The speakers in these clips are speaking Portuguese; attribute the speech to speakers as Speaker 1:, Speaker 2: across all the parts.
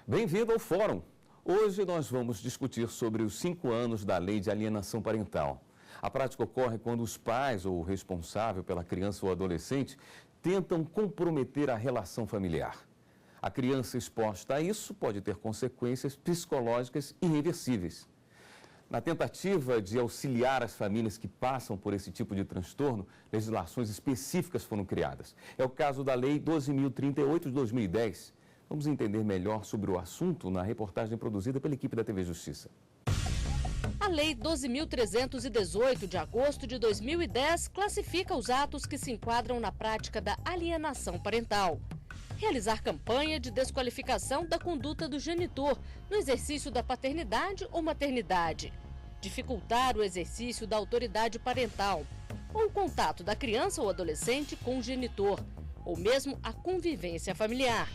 Speaker 1: Bem-vindo ao Fórum. Hoje nós vamos discutir sobre os 5 anos da Lei de Alienação Parental. A prática ocorre quando os pais ou o responsável pela criança ou adolescente tentam comprometer a relação familiar. A criança exposta a isso pode ter consequências psicológicas irreversíveis. Na tentativa de auxiliar as famílias que passam por esse tipo de transtorno, legislações específicas foram criadas. É o caso da Lei 12.038 de 2010. Vamos entender melhor sobre o assunto na reportagem produzida pela equipe da TV Justiça.
Speaker 2: A Lei 12.318 de agosto de 2010 classifica os atos que se enquadram na prática da alienação parental. Realizar campanha de desqualificação da conduta do genitor no exercício da paternidade ou maternidade. Dificultar o exercício da autoridade parental. Ou o contato da criança ou adolescente com o genitor. Ou mesmo a convivência familiar.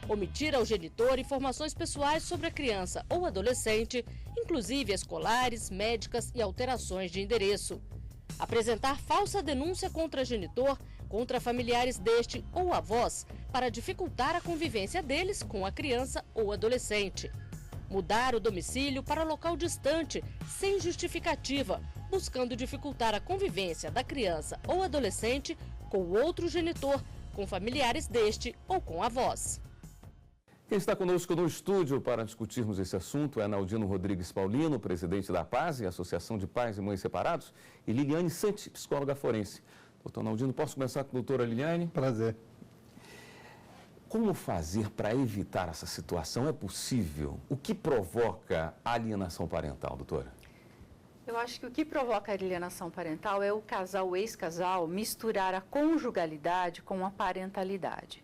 Speaker 2: Omitir ao genitor informações pessoais sobre a criança ou adolescente, inclusive escolares, médicas e alterações de endereço. Apresentar falsa denúncia contra genitor, contra familiares deste ou avós, para dificultar a convivência deles com a criança ou adolescente. Mudar o domicílio para local distante, sem justificativa, buscando dificultar a convivência da criança ou adolescente com o outro genitor, com familiares deste ou com avós.
Speaker 1: Quem está conosco no estúdio para discutirmos esse assunto é Naldino Rodrigues Paulino, presidente da PASE, Associação de Pais e Mães Separados, e Liliane Santi, psicóloga forense. Doutor Naldino, posso começar com a doutora Liliane?
Speaker 3: Prazer.
Speaker 1: Como fazer para evitar essa situação? É possível? O que provoca a alienação parental, doutora?
Speaker 4: Eu acho que o que provoca a alienação parental é o casal, o ex-casal, misturar a conjugalidade com a parentalidade.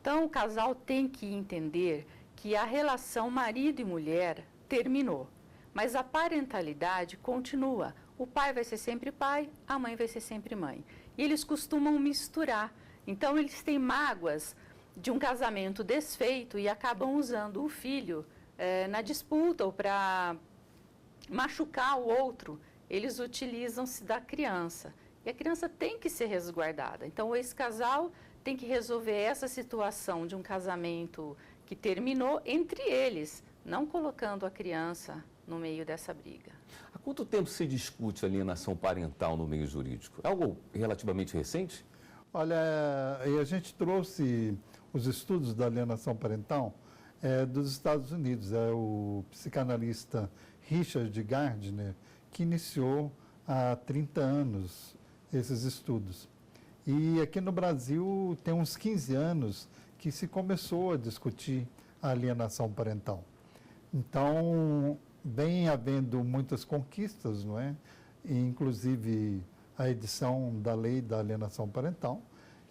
Speaker 4: Então, o casal tem que entender que a relação marido e mulher terminou, mas a parentalidade continua. O pai vai ser sempre pai, a mãe vai ser sempre mãe. E eles costumam misturar. Então, eles têm mágoas de um casamento desfeito e acabam usando o filho na disputa ou para machucar o outro. Eles utilizam-se da criança. E a criança tem que ser resguardada. Então, esse casal tem que resolver essa situação de um casamento que terminou entre eles, não colocando a criança no meio dessa briga.
Speaker 1: Há quanto tempo se discute alienação parental no meio jurídico? É algo relativamente recente?
Speaker 3: Olha, a gente trouxe os estudos da alienação parental dos Estados Unidos. É o psicanalista Richard Gardner que iniciou há 30 anos esses estudos. E aqui no Brasil tem uns 15 anos que se começou a discutir a alienação parental. Então, vem havendo muitas conquistas, não é? E, inclusive a edição da lei da alienação parental,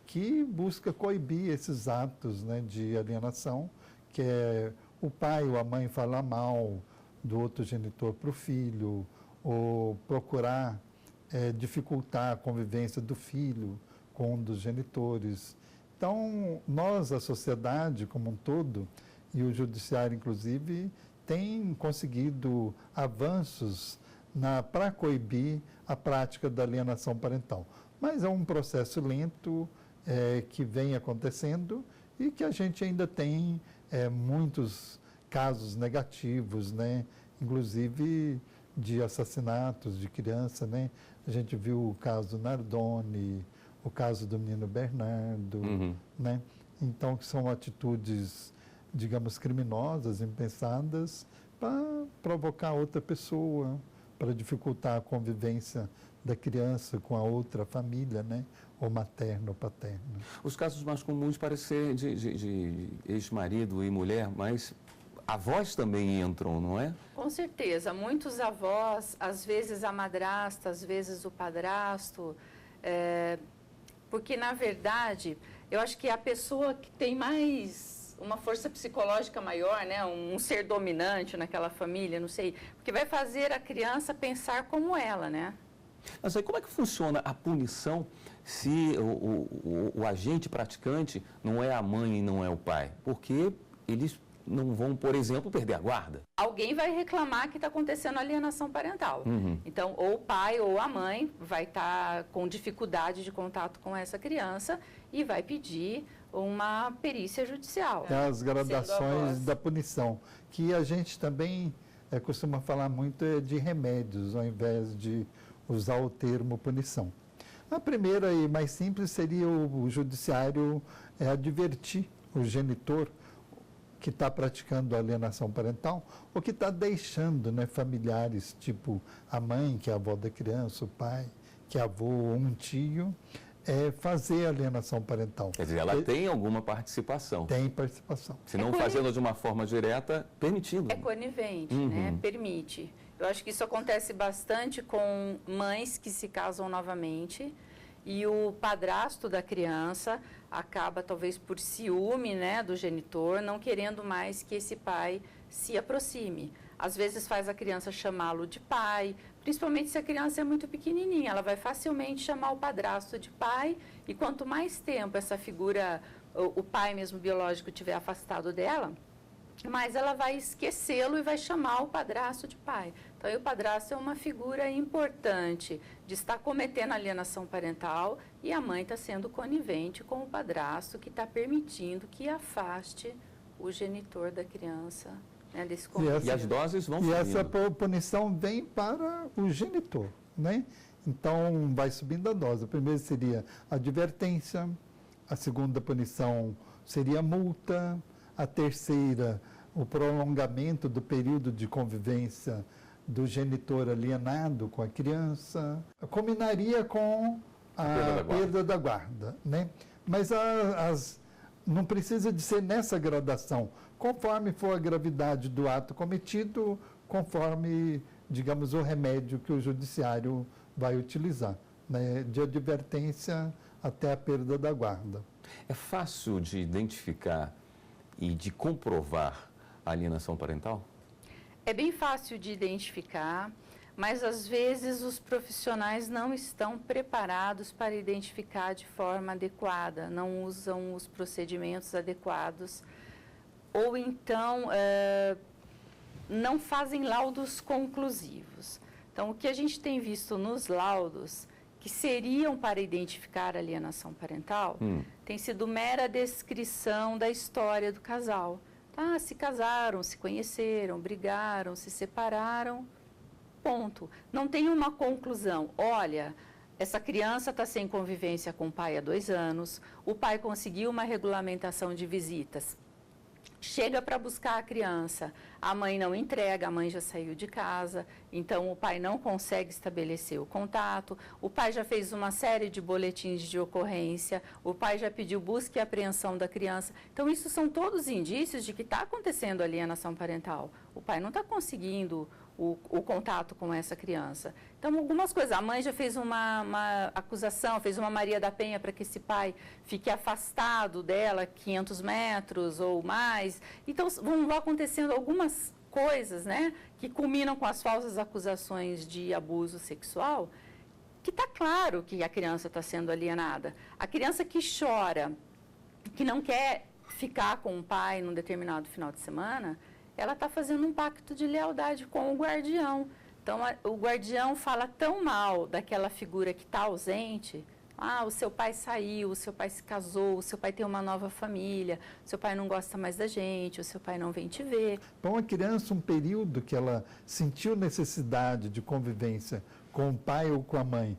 Speaker 3: que busca coibir esses atos, né, de alienação, que é o pai ou a mãe falar mal do outro genitor para o filho, ou procurar dificultar a convivência do filho com um dos genitores. Então, nós, a sociedade como um todo, e o judiciário, inclusive, tem conseguido avanços para coibir a prática da alienação parental. Mas é um processo lento que vem acontecendo e que a gente ainda tem muitos casos negativos, né? Inclusive de assassinatos de criança, né? A gente viu o caso Nardoni, o caso do menino Bernardo, né? Então, que são atitudes, digamos, criminosas, impensadas, para provocar outra pessoa, para dificultar a convivência da criança com a outra família, né? Ou materna ou paterna.
Speaker 1: Os casos mais comuns parecem ser de ex-marido e mulher, mas avós também entram, não é?
Speaker 4: Com certeza. Muitos avós, às vezes a madrasta, às vezes o padrasto, porque, na verdade, eu acho que a pessoa que tem mais uma força psicológica maior, né, um ser dominante naquela família, não sei, porque vai fazer a criança pensar como ela, né?
Speaker 1: Mas aí como é que funciona a punição se o agente praticante não é a mãe e não é o pai? Porque eles não vão, por exemplo, perder a guarda.
Speaker 4: Alguém vai reclamar que está acontecendo alienação parental. Então, ou o pai ou a mãe vai estar com dificuldade de contato com essa criança e vai pedir uma perícia judicial.
Speaker 3: As gradações da punição, que a gente também costuma falar muito de remédios, ao invés de usar o termo punição. A primeira e mais simples seria o judiciário advertir o genitor que está praticando alienação parental ou que está deixando, né, familiares, tipo a mãe, que é a avó da criança, o pai, que é avô ou um tio, fazer alienação parental.
Speaker 1: Quer dizer, ela tem alguma participação.
Speaker 3: Tem participação.
Speaker 1: Se não fazendo de uma forma direta, permitindo.
Speaker 4: É conivente, né? Permite. Eu acho que isso acontece bastante com mães que se casam novamente e o padrasto da criança acaba, talvez por ciúme, né, do genitor, não querendo mais que esse pai se aproxime. Às vezes faz a criança chamá-lo de pai, principalmente se a criança é muito pequenininha, ela vai facilmente chamar o padrasto de pai e quanto mais tempo essa figura, o pai mesmo biológico, estiver afastado dela, mas ela vai esquecê-lo e vai chamar o padrasto de pai. Então, o padrasto é uma figura importante de estar cometendo alienação parental e a mãe está sendo conivente com o padrasto que está permitindo que afaste o genitor da criança, né, desse convívio.
Speaker 1: E as doses vão subindo.
Speaker 3: E essa punição vem para o genitor, né? Então, vai subindo a dose. A primeira seria advertência, a segunda punição seria multa, a terceira, o prolongamento do período de convivência do genitor alienado com a criança. Combinaria com a perda da guarda, né? Mas não precisa de ser nessa gradação. Conforme for a gravidade do ato cometido, conforme, digamos, o remédio que o judiciário vai utilizar, né? De advertência até a perda da guarda.
Speaker 1: É fácil de identificar e de comprovar a alienação parental?
Speaker 4: É bem fácil de identificar, mas às vezes os profissionais não estão preparados para identificar de forma adequada, não usam os procedimentos adequados, ou então não fazem laudos conclusivos. Então, o que a gente tem visto nos laudos que seriam para identificar a alienação parental, tem sido mera descrição da história do casal. Ah, se casaram, se conheceram, brigaram, se separaram, ponto. Não tem uma conclusão. Olha, essa criança está sem convivência com o pai há 2 anos, o pai conseguiu uma regulamentação de visitas, chega para buscar a criança, a mãe não entrega, a mãe já saiu de casa, então o pai não consegue estabelecer o contato, o pai já fez uma série de boletins de ocorrência, o pai já pediu busca e apreensão da criança. Então, isso são todos indícios de que está acontecendo alienação parental. O pai não está conseguindo o contato com essa criança. Então, algumas coisas. A mãe já fez uma acusação, fez uma Maria da Penha para que esse pai fique afastado dela 500 metros ou mais. Então, vão acontecendo algumas coisas, né, que culminam com as falsas acusações de abuso sexual, que está claro que a criança está sendo alienada. A criança que chora, que não quer ficar com o pai num determinado final de semana, ela está fazendo um pacto de lealdade com o guardião. Então, o guardião fala tão mal daquela figura que está ausente. Ah, o seu pai saiu, o seu pai se casou, o seu pai tem uma nova família, o seu pai não gosta mais da gente, o seu pai não vem te ver.
Speaker 3: Então, a criança, um período que ela sentiu necessidade de convivência com o pai ou com a mãe,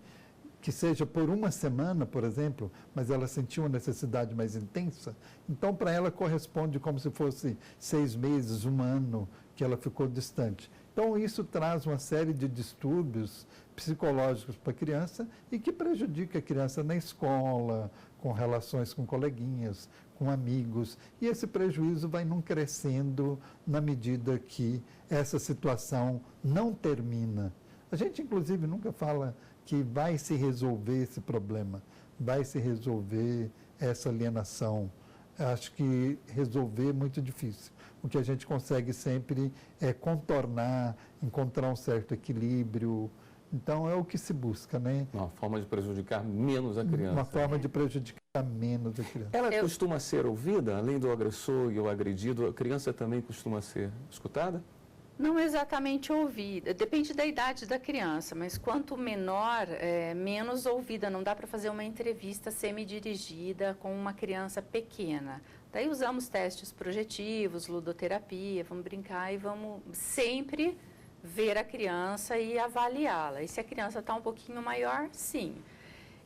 Speaker 3: que seja por uma semana, por exemplo, mas ela sentiu uma necessidade mais intensa, então para ela corresponde como se fosse 6 meses, 1 ano que ela ficou distante. Então isso traz uma série de distúrbios psicológicos para a criança e que prejudica a criança na escola, com relações com coleguinhas, com amigos, e esse prejuízo vai não crescendo na medida que essa situação não termina. A gente, inclusive, nunca fala que vai se resolver esse problema, vai se resolver essa alienação. Acho que resolver é muito difícil. O que a gente consegue sempre é contornar, encontrar um certo equilíbrio. Então, é o que se busca, né?
Speaker 1: Uma forma de prejudicar menos a criança.
Speaker 3: Uma forma de prejudicar menos a criança.
Speaker 1: Ela costuma ser ouvida, além do agressor e o agredido, a criança também costuma ser escutada?
Speaker 4: Não exatamente ouvida, depende da idade da criança, mas quanto menor, menos ouvida. Não dá para fazer uma entrevista semi-dirigida com uma criança pequena. Daí usamos testes projetivos, ludoterapia, vamos brincar e vamos sempre ver a criança e avaliá-la. E se a criança está um pouquinho maior, sim.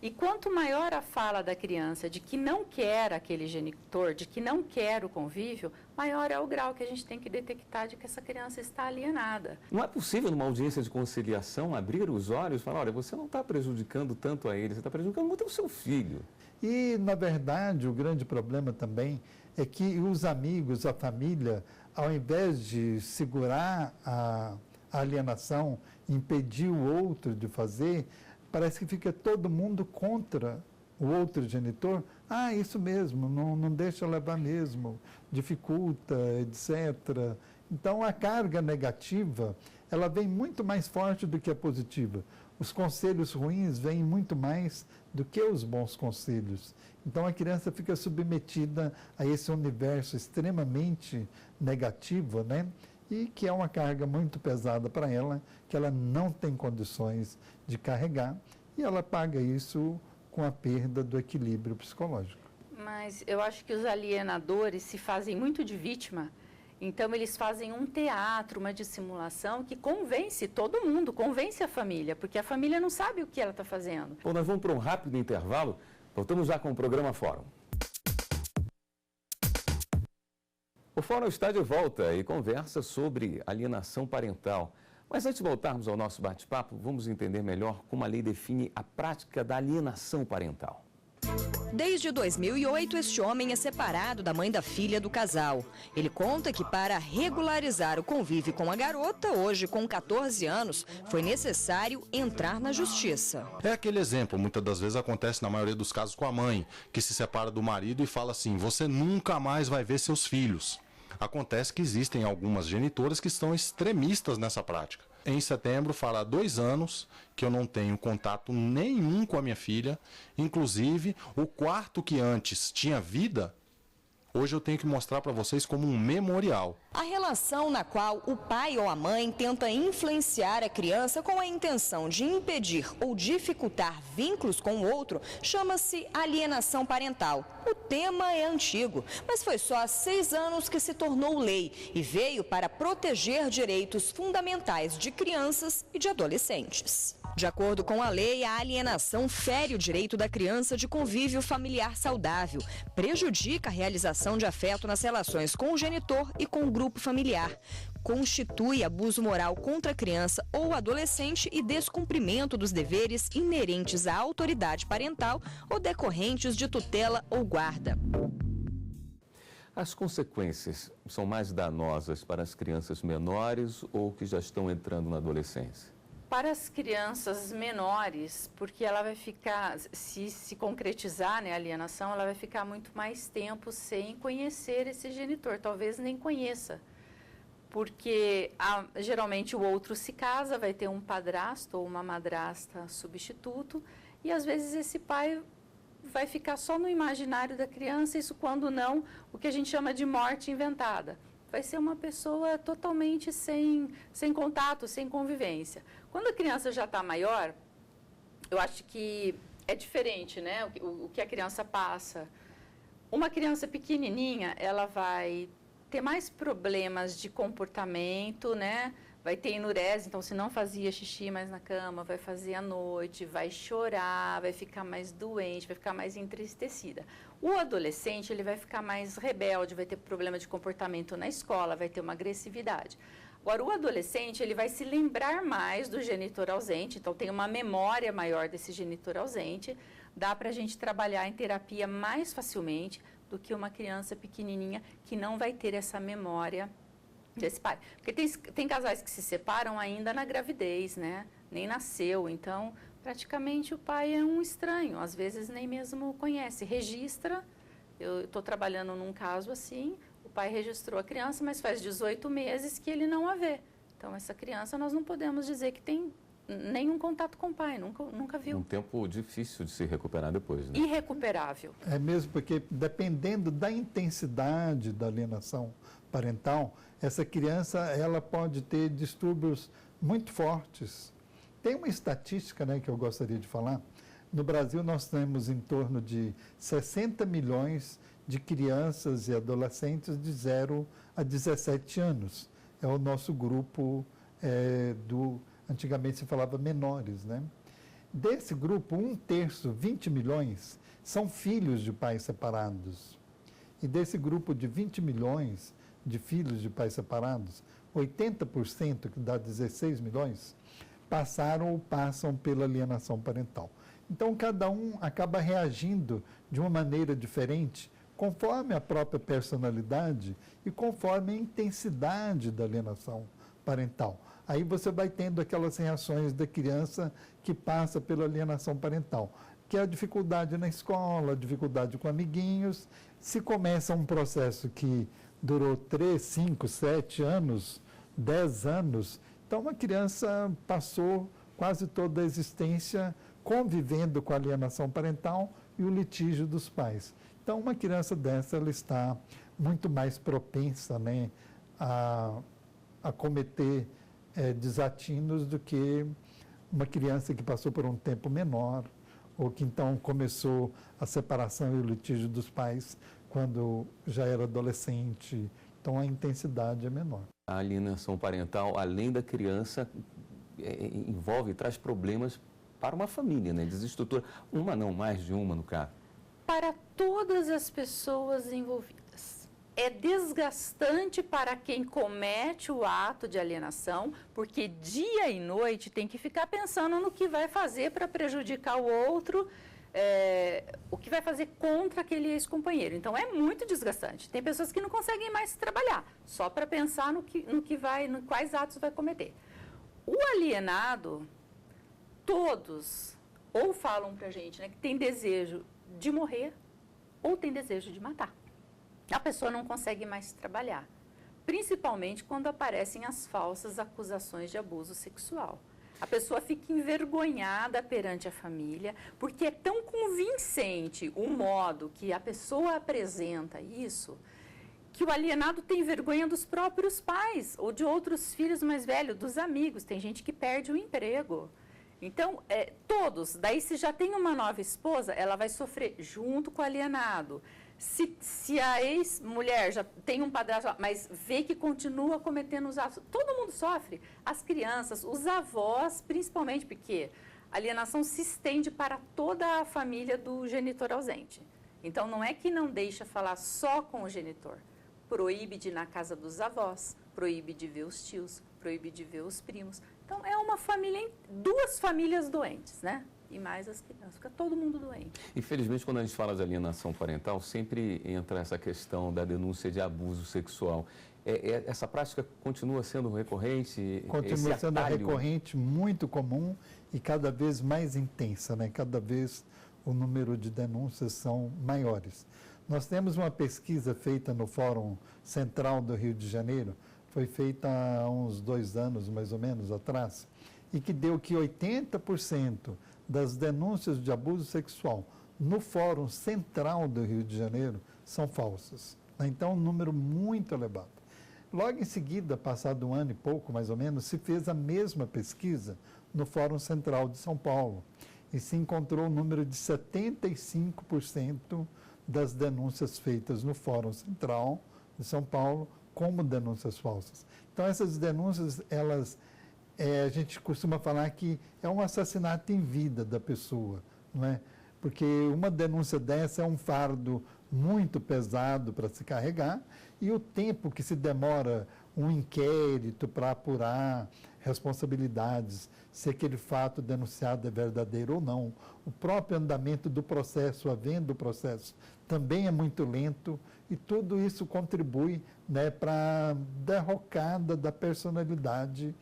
Speaker 4: E quanto maior a fala da criança de que não quer aquele genitor, de que não quer o convívio, maior é o grau que a gente tem que detectar de que essa criança está alienada.
Speaker 1: Não é possível, numa audiência de conciliação, abrir os olhos e falar, olha, você não está prejudicando tanto a ele, você está prejudicando muito ao seu filho.
Speaker 3: E, na verdade, o grande problema também é que os amigos, a família, ao invés de segurar a alienação, impedir o outro de fazer, parece que fica todo mundo contra o outro genitor. Ah, isso mesmo, não deixa levar mesmo, dificulta, etc. Então, a carga negativa, ela vem muito mais forte do que a positiva. Os conselhos ruins vêm muito mais do que os bons conselhos. Então, a criança fica submetida a esse universo extremamente negativo, né? E que é uma carga muito pesada para ela, que ela não tem condições de carregar, e ela paga isso com a perda do equilíbrio psicológico.
Speaker 4: Mas eu acho que os alienadores se fazem muito de vítima, então eles fazem um teatro, uma dissimulação que convence todo mundo, convence a família, porque a família não sabe o que ela está fazendo.
Speaker 1: Bom, nós vamos para um rápido intervalo, voltamos já com o programa Fórum. O Fórum está de volta e conversa sobre alienação parental. Mas antes de voltarmos ao nosso bate-papo, vamos entender melhor como a lei define a prática da alienação parental.
Speaker 5: Desde 2008, este homem é separado da mãe da filha do casal. Ele conta que para regularizar o convívio com a garota, hoje com 14 anos, foi necessário entrar na justiça.
Speaker 6: É aquele exemplo, muitas das vezes acontece na maioria dos casos com a mãe, que se separa do marido e fala assim, você nunca mais vai ver seus filhos. Acontece que existem algumas genitoras que estão extremistas nessa prática. Em setembro fará 2 anos que eu não tenho contato nenhum com a minha filha. Inclusive, o quarto que antes tinha vida, hoje eu tenho que mostrar para vocês como um memorial.
Speaker 5: A relação na qual o pai ou a mãe tenta influenciar a criança com a intenção de impedir ou dificultar vínculos com o outro chama-se alienação parental. O tema é antigo, mas foi só há 6 anos que se tornou lei e veio para proteger direitos fundamentais de crianças e de adolescentes. De acordo com a lei, a alienação fere o direito da criança de convívio familiar saudável, prejudica a realização de afeto nas relações com o genitor e com o grupo familiar, constitui abuso moral contra a criança ou adolescente e descumprimento dos deveres inerentes à autoridade parental ou decorrentes de tutela ou guarda.
Speaker 1: As consequências são mais danosas para as crianças menores ou que já estão entrando na adolescência?
Speaker 4: Para as crianças menores, porque ela vai ficar, se concretizar, né, a alienação, ela vai ficar muito mais tempo sem conhecer esse genitor, talvez nem conheça. Porque geralmente o outro se casa, vai ter um padrasto ou uma madrasta substituto, e às vezes esse pai vai ficar só no imaginário da criança, isso quando não, o que a gente chama de morte inventada. Vai ser uma pessoa totalmente sem contato, sem convivência. Quando a criança já está maior, eu acho que é diferente, né? O que a criança passa. Uma criança pequenininha, ela vai ter mais problemas de comportamento, né? Vai ter enurese, então se não fazia xixi mais na cama, vai fazer à noite, vai chorar, vai ficar mais doente, vai ficar mais entristecida. O adolescente, ele vai ficar mais rebelde, vai ter problema de comportamento na escola, vai ter uma agressividade. Agora, o adolescente, ele vai se lembrar mais do genitor ausente, então tem uma memória maior desse genitor ausente, dá para a gente trabalhar em terapia mais facilmente do que uma criança pequenininha que não vai ter essa memória desse pai. Porque tem casais que se separam ainda na gravidez, né? Nem nasceu, então praticamente o pai é um estranho, às vezes nem mesmo conhece, registra. Eu estou trabalhando num caso assim, o pai registrou a criança, mas faz 18 meses que ele não a vê. Então essa criança nós não podemos dizer que tem nenhum contato com o pai, nunca viu.
Speaker 1: Um tempo difícil de se recuperar depois, né?
Speaker 4: Irrecuperável.
Speaker 3: É mesmo porque, dependendo da intensidade da alienação parental, essa criança ela pode ter distúrbios muito fortes. Tem uma estatística, né, que eu gostaria de falar. No Brasil, nós temos em torno de 60 milhões de crianças e adolescentes de 0 a 17 anos. É o nosso grupo antigamente se falava menores, né? Desse grupo, 1/3, 20 milhões, são filhos de pais separados. E desse grupo de 20 milhões de filhos de pais separados, 80%, que dá 16 milhões, passaram ou passam pela alienação parental. Então, cada um acaba reagindo de uma maneira diferente, conforme a própria personalidade e conforme a intensidade da alienação parental. Aí você vai tendo aquelas reações da criança que passa pela alienação parental, que é a dificuldade na escola, a dificuldade com amiguinhos. Se começa um processo que durou 3, 5, 7 anos, 10 anos, então uma criança passou quase toda a existência convivendo com a alienação parental e o litígio dos pais. Então, uma criança dessa, ela está muito mais propensa, né, a cometer desatinos do que uma criança que passou por um tempo menor, ou que então começou a separação e o litígio dos pais quando já era adolescente. Então, a intensidade é menor.
Speaker 1: A alienação parental, além da criança, traz problemas para uma família, né? Desestrutura. Uma não, mais de uma no caso.
Speaker 4: Para todas as pessoas envolvidas. É desgastante para quem comete o ato de alienação, porque dia e noite tem que ficar pensando no que vai fazer para prejudicar o outro, o que vai fazer contra aquele ex-companheiro. Então, é muito desgastante. Tem pessoas que não conseguem mais trabalhar, só para pensar quais atos vai cometer. O alienado, todos, ou falam para a gente, né, que tem desejo de morrer, ou tem desejo de matar. A pessoa não consegue mais trabalhar, principalmente quando aparecem as falsas acusações de abuso sexual. A pessoa fica envergonhada perante a família, porque é tão convincente o modo que a pessoa apresenta isso, que o alienado tem vergonha dos próprios pais, ou de outros filhos mais velhos, dos amigos. Tem gente que perde o emprego. Então, todos, daí se já tem uma nova esposa, ela vai sofrer junto com o alienado. Se a ex-mulher já tem um padrasto, mas vê que continua cometendo os atos, todo mundo sofre. As crianças, os avós, principalmente, porque a alienação se estende para toda a família do genitor ausente. Então, não é que não deixa falar só com o genitor. Proíbe de ir na casa dos avós, proíbe de ver os tios, proíbe de ver os primos. Então, é uma família, 2 famílias doentes, né? E mais as crianças, fica todo mundo doente.
Speaker 1: Infelizmente, quando a gente fala de alienação parental, sempre entra essa questão da denúncia de abuso sexual. Essa prática continua sendo recorrente?
Speaker 3: Continua sendo recorrente, muito comum e cada vez mais intensa, né? Cada vez o número de denúncias são maiores. Nós temos uma pesquisa feita no Fórum Central do Rio de Janeiro, foi feita há uns 2 anos, mais ou menos, atrás, e que deu que 80% das denúncias de abuso sexual no Fórum Central do Rio de Janeiro são falsas. Então, um número muito elevado. Logo em seguida, passado 1 ano e pouco, mais ou menos, se fez a mesma pesquisa no Fórum Central de São Paulo e se encontrou um número de 75% das denúncias feitas no Fórum Central de São Paulo como denúncias falsas. Então, essas denúncias, a gente costuma falar que é um assassinato em vida da pessoa, não é? Porque uma denúncia dessa é um fardo muito pesado para se carregar e o tempo que se demora um inquérito para apurar responsabilidades, se aquele fato denunciado é verdadeiro ou não, o próprio andamento do processo, havendo o processo, também é muito lento e tudo isso contribui, né, para a derrocada da personalidade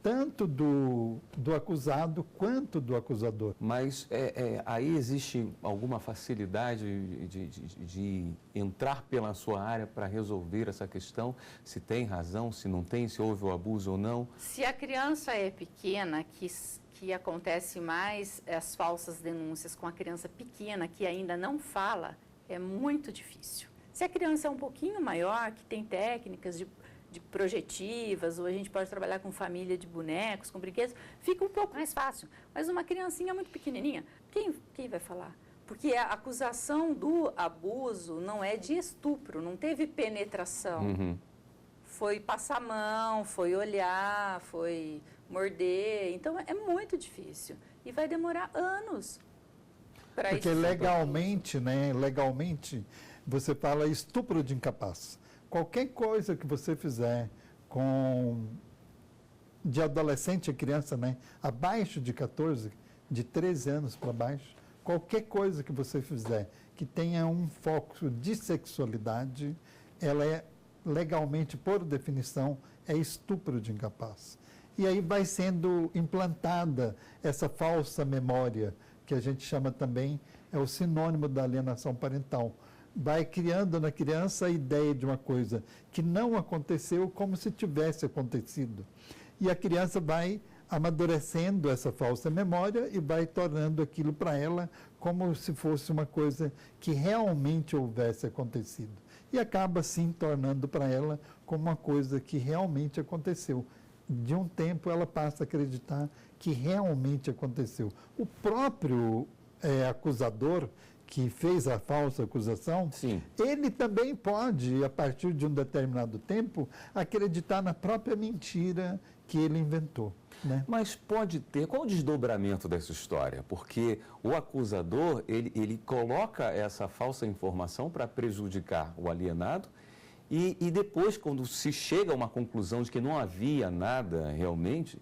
Speaker 3: tanto do acusado quanto do acusador.
Speaker 1: Mas aí existe alguma facilidade de entrar pela sua área para resolver essa questão? Se tem razão, se não tem, se houve o abuso ou não?
Speaker 4: Se a criança é pequena, que acontece mais as falsas denúncias com a criança pequena que ainda não fala, é muito difícil. Se a criança é um pouquinho maior, que tem técnicas de projetivas, ou a gente pode trabalhar com família de bonecos, com brinquedos, fica um pouco mais fácil. Mas uma criancinha muito pequenininha, quem vai falar? Porque a acusação do abuso não é de estupro, não teve penetração.
Speaker 1: Uhum.
Speaker 4: Foi passar a mão, foi olhar, foi morder. Então, é muito difícil. E vai demorar anos para isso.
Speaker 3: Porque legalmente, né, legalmente, você fala estupro de incapaz. Qualquer coisa que você fizer de adolescente a criança, né, abaixo de 14, de 13 anos para baixo, qualquer coisa que você fizer que tenha um foco de sexualidade, ela é legalmente, por definição, é estupro de incapaz. E aí vai sendo implantada essa falsa memória, que a gente chama também, é o sinônimo da alienação parental. Vai criando na criança a ideia de uma coisa que não aconteceu como se tivesse acontecido. E a criança vai amadurecendo essa falsa memória e vai tornando aquilo para ela como se fosse uma coisa que realmente houvesse acontecido. E acaba, sim, tornando para ela como uma coisa que realmente aconteceu. De um tempo ela passa a acreditar que realmente aconteceu. O próprio acusador que fez a falsa acusação, sim, ele também pode, a partir de um determinado tempo, acreditar na própria mentira que ele inventou. Né?
Speaker 1: Mas pode ter, qual o desdobramento dessa história? Porque o acusador, ele coloca essa falsa informação para prejudicar o alienado e depois, quando se chega a uma conclusão de que não havia nada realmente,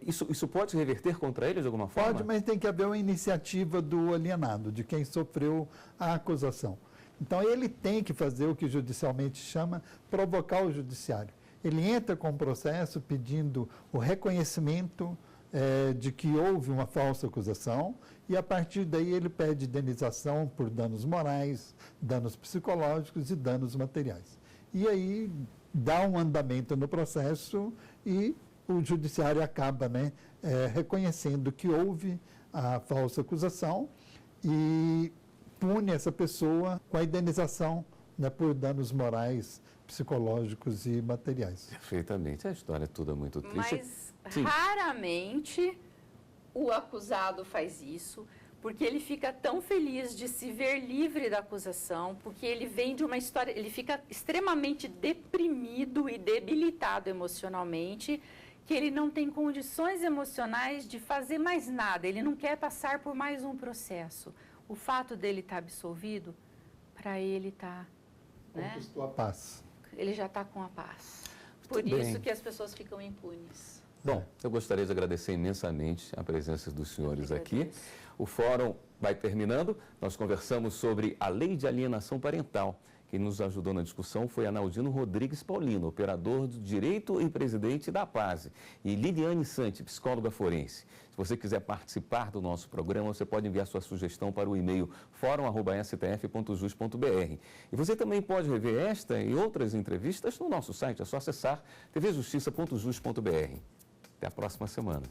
Speaker 1: isso pode se reverter contra ele de alguma forma?
Speaker 3: Pode, mas tem que haver uma iniciativa do alienado, de quem sofreu a acusação. Então, ele tem que fazer o que judicialmente chama provocar o judiciário. Ele entra com o processo pedindo o reconhecimento de que houve uma falsa acusação e, a partir daí, ele pede indenização por danos morais, danos psicológicos e danos materiais. E aí, dá um andamento no processo e o judiciário acaba reconhecendo que houve a falsa acusação e pune essa pessoa com a indenização por danos morais, psicológicos e materiais.
Speaker 1: Perfeitamente. A história toda é muito triste.
Speaker 4: Mas raramente o acusado faz isso, porque ele fica tão feliz de se ver livre da acusação, porque ele vem de uma história, ele fica extremamente deprimido e debilitado emocionalmente, que ele não tem condições emocionais de fazer mais nada, ele não quer passar por mais um processo. O fato dele estar absolvido, para ele está...
Speaker 3: Conquistou a paz.
Speaker 4: Ele já está com a paz. Por isso que as pessoas ficam impunes.
Speaker 1: Bom, eu gostaria de agradecer imensamente a presença dos senhores aqui. O fórum vai terminando. Nós conversamos sobre a Lei de Alienação Parental. Quem nos ajudou na discussão foi Analdino Rodrigues Paulino, operador do Direito e presidente da PASE, e Liliane Santi, psicóloga forense. Se você quiser participar do nosso programa, você pode enviar sua sugestão para o e-mail forum@stf.jus.br. E você também pode rever esta e outras entrevistas no nosso site. É só acessar tvjustiça.jus.br. Até a próxima semana.